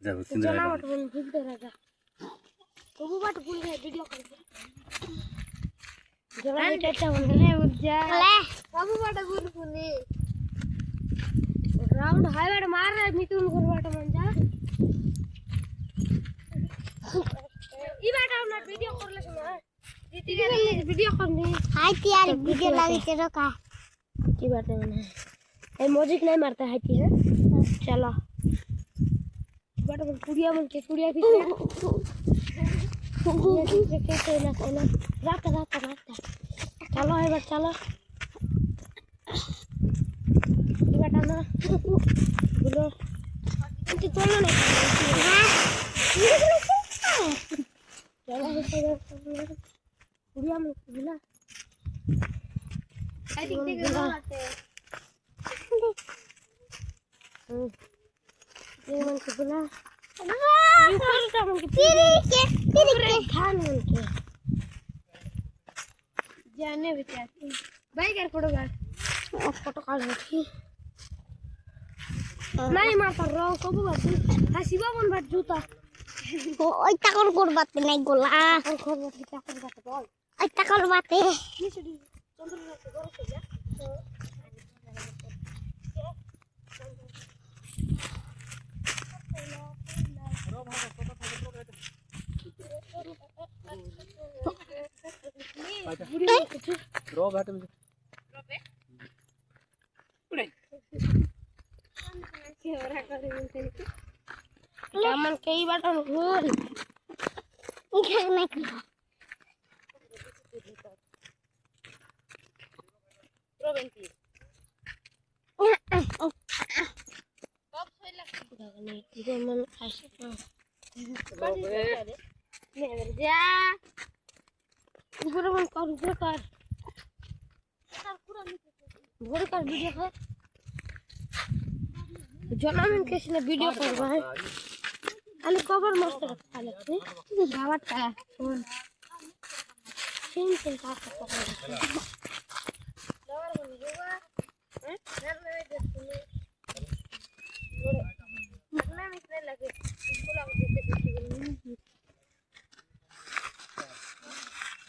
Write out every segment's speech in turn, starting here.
যাবো কিন্তু जना मत बोल भूल दे राजा तो वो बात भूल गए वीडियो कॉल पे जना बेटा बोलने उज्जा ले बाबू बात भूल भूली राउंड हाई बार मार रहा है मिथुन को बात मन जा ई बात हम वीडियो कर ले सुना जीती गई वीडियो करनी हाय यार वीडियो लगी तेरे का की बात है मैंने ए म्यूजिक नहीं मारता है कि है चलो बड़ा कुड़िया मन के कुड़िया भी के रात चलो है बट चलो बेटा ना बोलो अंत चलो ना चलो कुड़िया मन बोला आई थिंक दे गए ये मन के बोला ऊपर का मन के तेरे के खान मन के जाने बेटा भाई कर फोटो काढ होती नहीं मारता रो कब बात हसीबा मन बात जूता ओइ टाकर करबात नहीं गोला और करबात टाकर बात बोल ओइ टाकर बात है निसडी चंद्र रात गोर से जा रो बैठे मुझे उड़े केवरा करे बोलते कामन कई बाटन भूल क्या नहीं करो रो बेंटी कब सोइला गगने तीरे मन खासे नहीं जा ऊपर मन कर भोर कर वीडियो कर जना में किसी ने वीडियो करवा है अरे कवर मस्त रखा लगते गावत का फोन सिम से का पकड़ लवर बन होगा हैं घर में देखने लगना में लगे इसको लग देते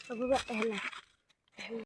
सब बात है